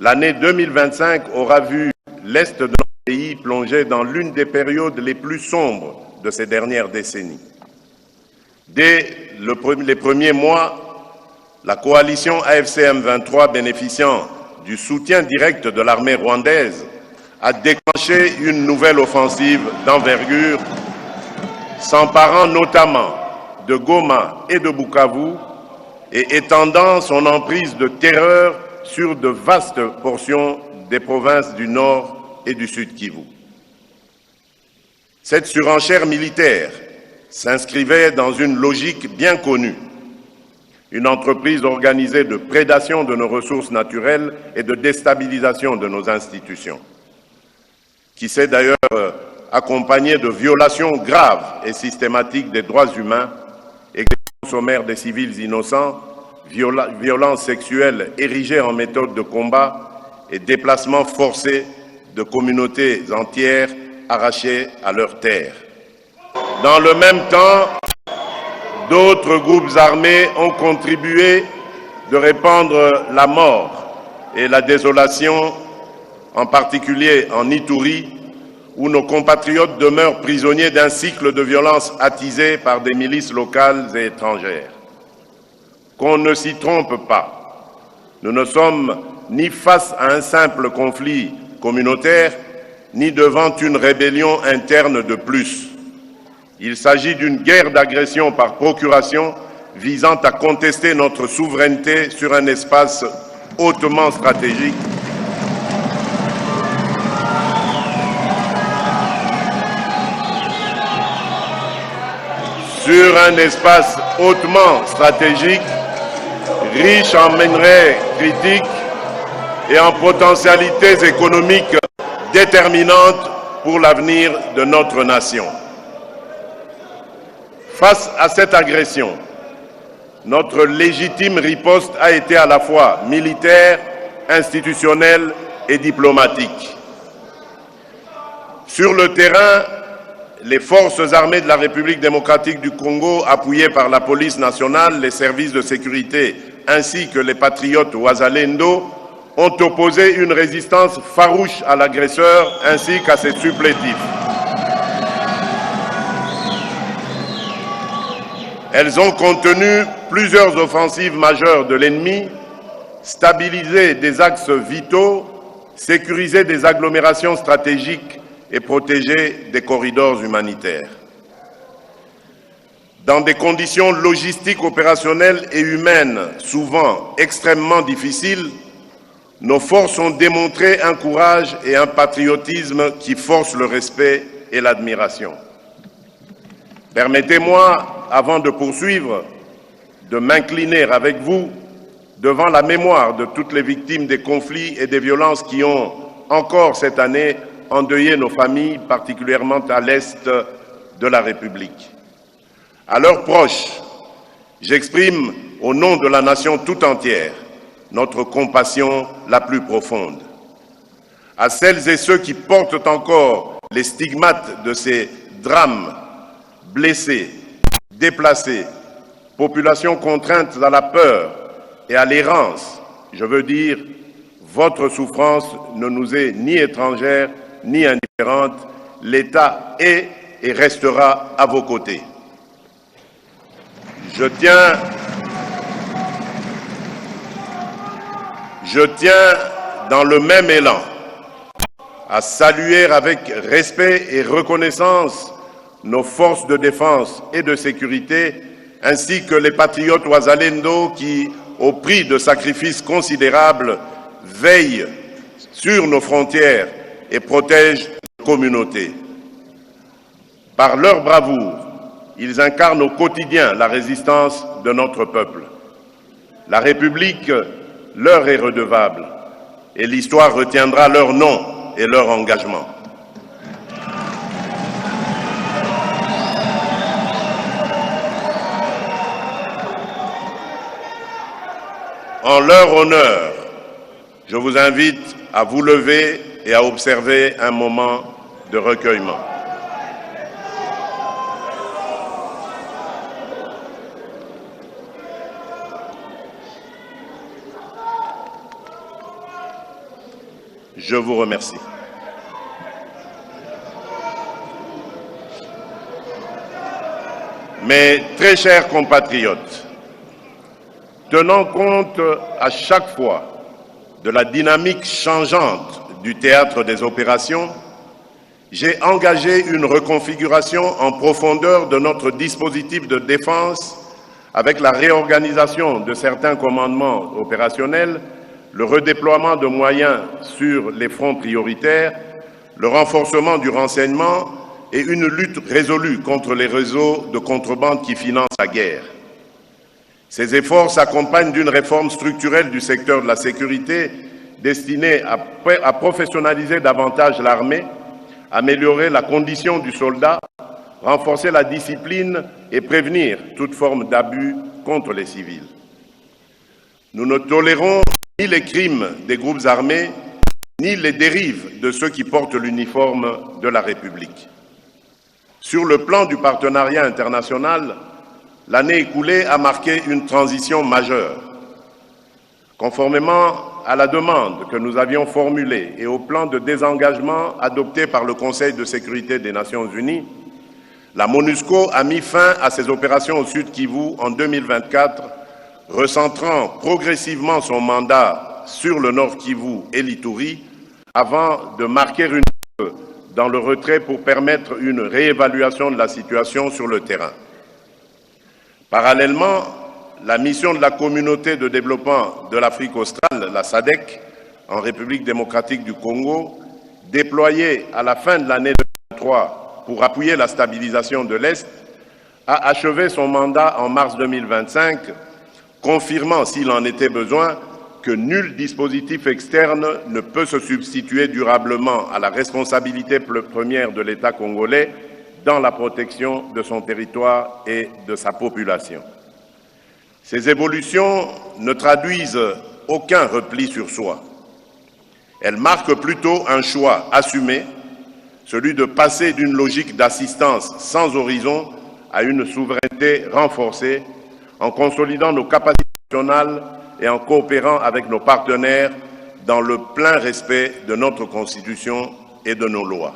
L'année 2025 aura vu l'Est de notre pays plonger dans l'une des périodes les plus sombres de ces dernières décennies. Dès les premiers mois, la coalition AFC M23, bénéficiant du soutien direct de l'armée rwandaise, a déclenché une nouvelle offensive d'envergure, s'emparant notamment de Goma et de Bukavu et étendant son emprise de terreur sur de vastes portions des provinces du Nord et du Sud Kivu. Cette surenchère militaire s'inscrivait dans une logique bien connue, une entreprise organisée de prédation de nos ressources naturelles et de déstabilisation de nos institutions, qui s'est d'ailleurs accompagnée de violations graves et systématiques des droits humains, exécutions sommaires des civils innocents, violences sexuelles érigées en méthode de combat et déplacements forcés de communautés entières arrachées à leurs terres. Dans le même temps, d'autres groupes armés ont contribué de répandre la mort et la désolation, en particulier en Ituri, où nos compatriotes demeurent prisonniers d'un cycle de violence attisé par des milices locales et étrangères. Qu'on ne s'y trompe pas, nous ne sommes ni face à un simple conflit communautaire, ni devant une rébellion interne de plus. Il s'agit d'une guerre d'agression par procuration visant à contester notre souveraineté sur un espace hautement stratégique riche en minerais critiques et en potentialités économiques déterminantes pour l'avenir de notre nation. Face à cette agression, notre légitime riposte a été à la fois militaire, institutionnelle et diplomatique. Sur le terrain, les forces armées de la République démocratique du Congo, appuyées par la police nationale, les services de sécurité ainsi que les patriotes Wazalendo, ont opposé une résistance farouche à l'agresseur ainsi qu'à ses supplétifs. Elles ont contenu plusieurs offensives majeures de l'ennemi, stabilisé des axes vitaux, sécurisé des agglomérations stratégiques et protégé des corridors humanitaires. Dans des conditions logistiques, opérationnelles et humaines souvent extrêmement difficiles, nos forces ont démontré un courage et un patriotisme qui forcent le respect et l'admiration. Permettez-moi, avant de poursuivre, de m'incliner avec vous devant la mémoire de toutes les victimes des conflits et des violences qui ont encore cette année endeuillé nos familles, particulièrement à l'est de la République. À leurs proches, j'exprime au nom de la nation tout entière notre compassion la plus profonde. À celles et ceux qui portent encore les stigmates de ces drames, blessés, déplacés, populations contraintes à la peur et à l'errance, je veux dire, votre souffrance ne nous est ni étrangère ni indifférente. L'État est et restera à vos côtés. Je tiens dans le même élan à saluer avec respect et reconnaissance nos forces de défense et de sécurité, ainsi que les patriotes Wazalendo qui, au prix de sacrifices considérables, veillent sur nos frontières et protègent nos communautés. Par leur bravoure, ils incarnent au quotidien la résistance de notre peuple. La République leur est redevable et l'histoire retiendra leur nom et leur engagement. En leur honneur, je vous invite à vous lever et à observer un moment de recueillement. Je vous remercie. Mes très chers compatriotes, tenant compte à chaque fois de la dynamique changeante du théâtre des opérations, j'ai engagé une reconfiguration en profondeur de notre dispositif de défense avec la réorganisation de certains commandements opérationnels, le redéploiement de moyens sur les fronts prioritaires, le renforcement du renseignement et une lutte résolue contre les réseaux de contrebande qui financent la guerre. Ces efforts s'accompagnent d'une réforme structurelle du secteur de la sécurité destinée à professionnaliser davantage l'armée, améliorer la condition du soldat, renforcer la discipline et prévenir toute forme d'abus contre les civils. Nous ne tolérons ni les crimes des groupes armés, ni les dérives de ceux qui portent l'uniforme de la République. Sur le plan du partenariat international, l'année écoulée a marqué une transition majeure. Conformément à la demande que nous avions formulée et au plan de désengagement adopté par le Conseil de sécurité des Nations Unies, la MONUSCO a mis fin à ses opérations au Sud Kivu en 2024, recentrant progressivement son mandat sur le Nord Kivu et l'Ituri avant de marquer une pause dans le retrait pour permettre une réévaluation de la situation sur le terrain. Parallèlement, la mission de la Communauté de développement de l'Afrique australe, la SADC, en République démocratique du Congo, déployée à la fin de l'année 2023 pour appuyer la stabilisation de l'Est, a achevé son mandat en mars 2025, confirmant, s'il en était besoin, que nul dispositif externe ne peut se substituer durablement à la responsabilité première de l'État congolais dans la protection de son territoire et de sa population. Ces évolutions ne traduisent aucun repli sur soi. Elles marquent plutôt un choix assumé, celui de passer d'une logique d'assistance sans horizon à une souveraineté renforcée, en consolidant nos capacités nationales et en coopérant avec nos partenaires dans le plein respect de notre Constitution et de nos lois.